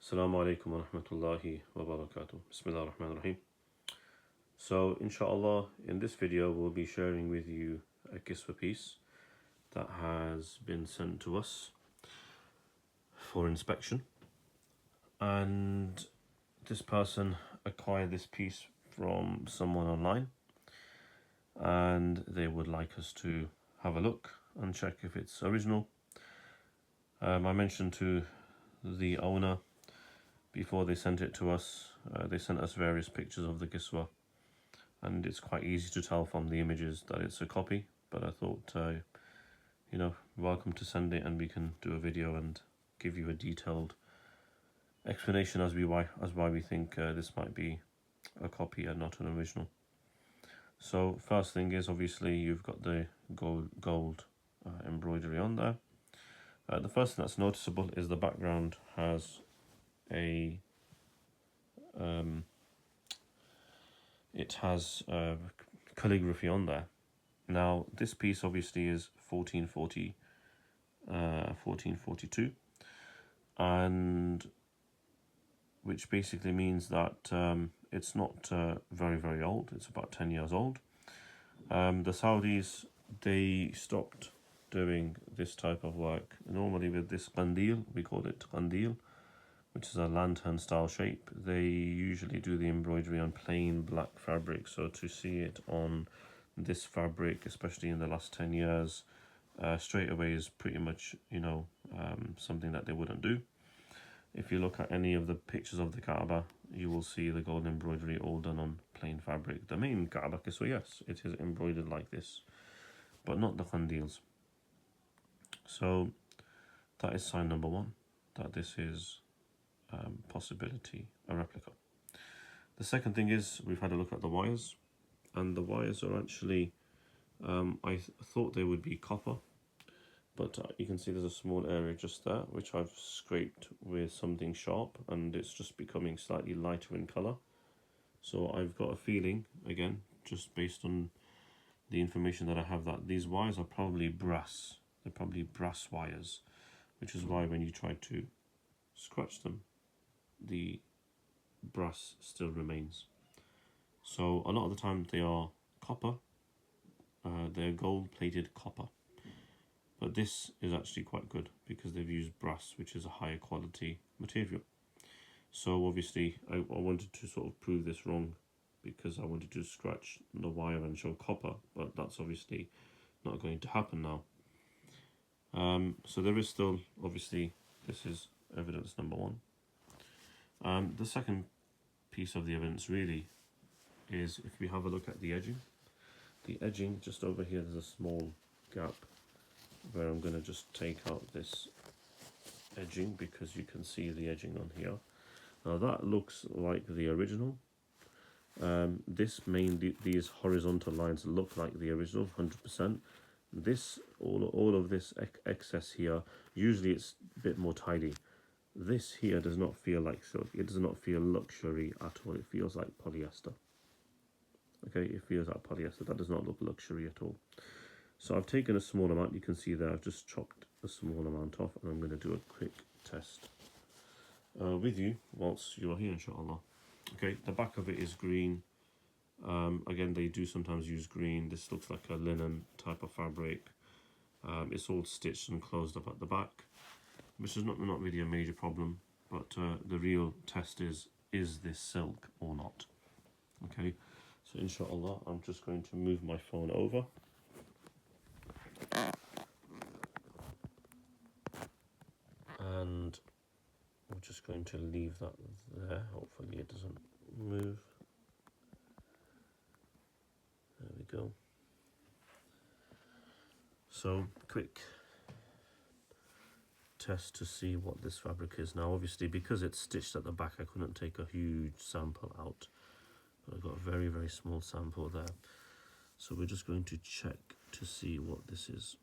Assalamu alaikum wa rahmatullahi wa barakatuh. Bismillah ar-Rahman ar-Rahim. So, inshallah, in this video, we'll be sharing with you a Kiswa piece that has been sent to us for inspection. And this person acquired this piece from someone online, and they would like us to have a look and check if it's original. I mentioned to the owner before they sent it to us, they sent us various pictures of the Kiswa, and it's quite easy to tell from the images that it's a copy. But I thought, welcome to send it, and we can do a video and give you a detailed explanation as why we think this might be a copy and not an original. So first thing is, obviously, you've got the gold embroidery on there. The first thing that's noticeable is the background has calligraphy on there. Now this piece obviously is 1442, and which basically means that it's not very old. It's about 10 years old. The Saudis, they stopped doing this type of work. Normally with this Qandeel, we call it Qandeel, which is a lantern style shape. They usually do the embroidery on plain black fabric. So to see it on this fabric, especially in the last 10 years, straight away is pretty much, something that they wouldn't do. If you look at any of the pictures of the Kaaba, you will see the gold embroidery all done on plain fabric. The main Kaaba Kiswa, yes, it is embroidered like this, but not the Qandeels. So that is sign number one, that this is possibility a replica. The second thing is, we've had a look at the wires, and the wires are actually, I thought they would be copper, but you can see there's a small area just there which I've scraped with something sharp, and it's just becoming slightly lighter in color. So I've got a feeling, again, just based on the information that I have, that these wires are probably brass. They're probably brass wires, which is why when you try to scratch them, the brass still remains. So a lot of the time they are copper, they're gold plated copper, but this is actually quite good because they've used brass, which is a higher quality material. So obviously I wanted to sort of prove this wrong, because I wanted to scratch the wire and show copper, but that's obviously not going to happen now. So there is still, obviously, this is evidence number one. The second piece of the evidence really is, if we have a look at the edging just over here, there's a small gap where I'm going to just take out this edging, because you can see the edging on here. Now that looks like the original. These horizontal lines look like the original 100%. This all of this excess here, usually it's a bit more tidy. This here does not feel like silk. It does not feel luxury at all. It feels like polyester. Okay, it feels like polyester. That does not look luxury at all. So I've taken a small amount. You can see there, I've just chopped a small amount off, and I'm going to do a quick test with you whilst you're here, inshallah. Okay, the back of it is green. Again, they do sometimes use green. This looks like a linen type of fabric. It's all stitched and closed up at the back, which is not really a major problem. But the real test is this silk or not? Okay, so inshallah, I'm just going to move my phone over. And I'm just going to leave that there. Hopefully it doesn't move. There we go. So, quick test to see what this fabric is. Now, obviously, because it's stitched at the back, I couldn't take a huge sample out, but I got a very small sample there. So we're just going to check to see what this is.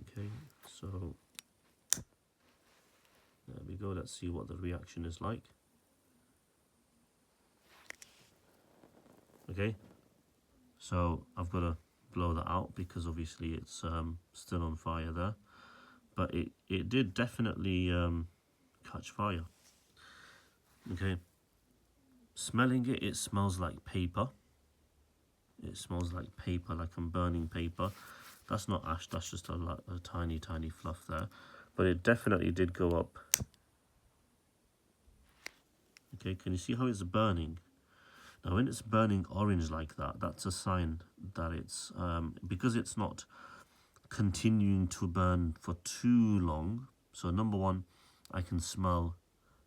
Okay, so there we go. Let's see what the reaction is like. Okay, so I've got to blow that out because obviously it's still on fire there. but it did definitely catch fire. Okay, smelling it, it smells like paper. It smells like paper, like I'm burning paper. That's not ash, that's just a tiny fluff there, but it definitely did go up. Okay, can you see how it's burning? Now when it's burning orange like that, that's a sign that it's because it's not continuing to burn for too long. So number one, I can smell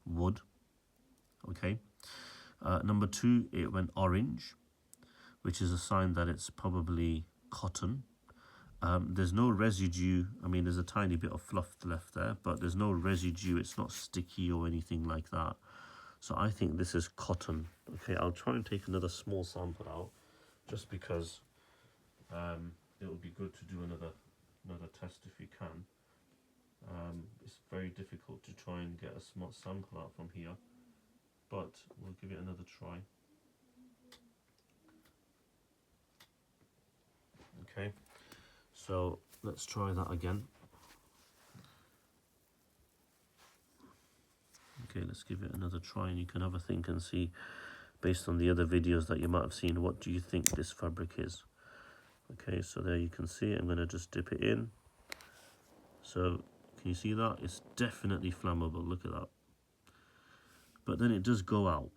wood. Okay, number two, it went orange, which is a sign that it's probably cotton. There's no residue. I mean, there's a tiny bit of fluff left there, but there's no residue. It's not sticky or anything like that. So I think this is cotton. Okay, I'll try and take another small sample out, just because it would be good to do another test if you can. It's very difficult to try and get a small sample out from here, but we'll give it another try. Okay, so let's try that again. Okay, let's give it another try, and you can have a think and see, based on the other videos that you might have seen, what do you think this fabric is. Okay, so there you can see it. I'm going to just dip it in. So can you see that? It's definitely flammable. Look at that. But then it does go out,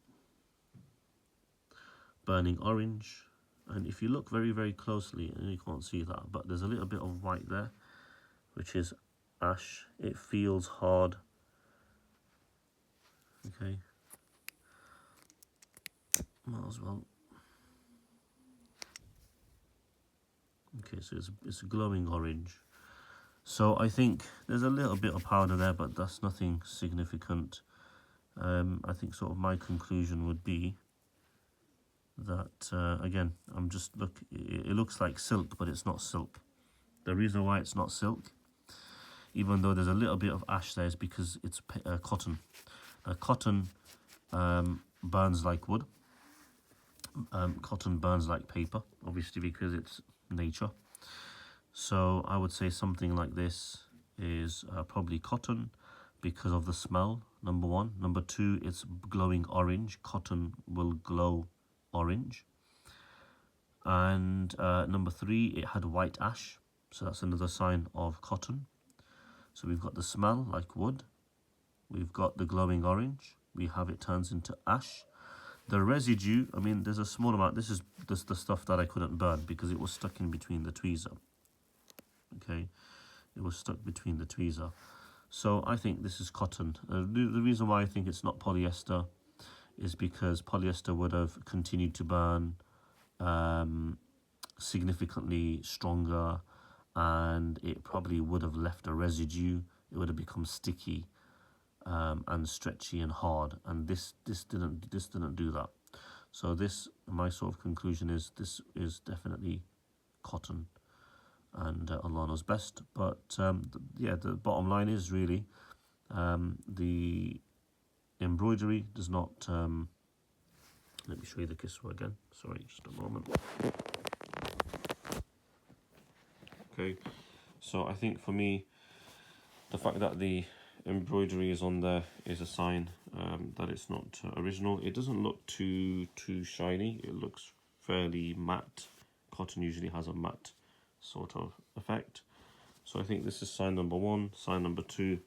burning orange. And if you look very closely, and you can't see that, but there's a little bit of white there, which is ash. It feels hard. Okay, might as well. Okay, so it's a glowing orange. So I think there's a little bit of powder there, but that's nothing significant. I think sort of my conclusion would be that, again, it looks like silk, but it's not silk. The reason why it's not silk, even though there's a little bit of ash there, is because it's cotton. Cotton burns like wood. Cotton burns like paper, obviously, because it's nature. So I would say something like this is probably cotton, because of the smell, number one. Number two, it's glowing orange. Cotton will glow orange. And number three, it had white ash, so that's another sign of cotton. So we've got the smell like wood, we've got the glowing orange, we have it turns into ash. The residue, I mean, there's a small amount. This is the stuff that I couldn't burn because it was stuck in between the tweezer. Okay, it was stuck between the tweezer. So I think this is cotton. The reason why I think it's not polyester is because polyester would have continued to burn significantly stronger, and it probably would have left a residue. It would have become sticky and stretchy and hard, and this didn't do that. So my sort of conclusion is this is definitely cotton, and Allah knows best. But yeah, the bottom line is really the embroidery does not. Let me show you the Kiswa again. Sorry, just a moment. Okay, so I think for me, the fact that the embroidery is on there is a sign that it's not original. It doesn't look too shiny. It looks fairly matte. Cotton usually has a matte sort of effect. So I think this is sign number one. Sign number two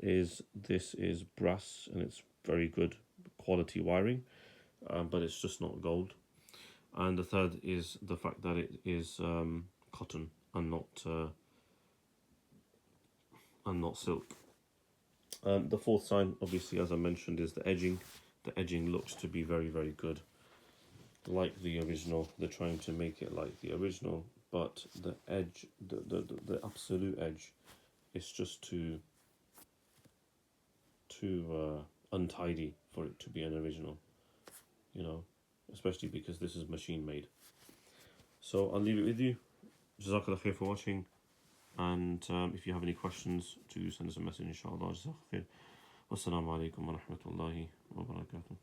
is this is brass, and it's very good quality wiring, but it's just not gold. And the third is the fact that it is cotton and not silk. The fourth sign, obviously, as I mentioned, is the edging. The edging looks to be very good, like the original. They're trying to make it like the original, but the edge, the absolute edge, is just too untidy for it to be an original, you know, especially because this is machine made. So I'll leave it with you. Jazakallah khair for watching, and if you have any questions, do send us a message, inshallah. Jazakallah khair. Wassalamu alaikum wa rahmatullahi wa barakatuh.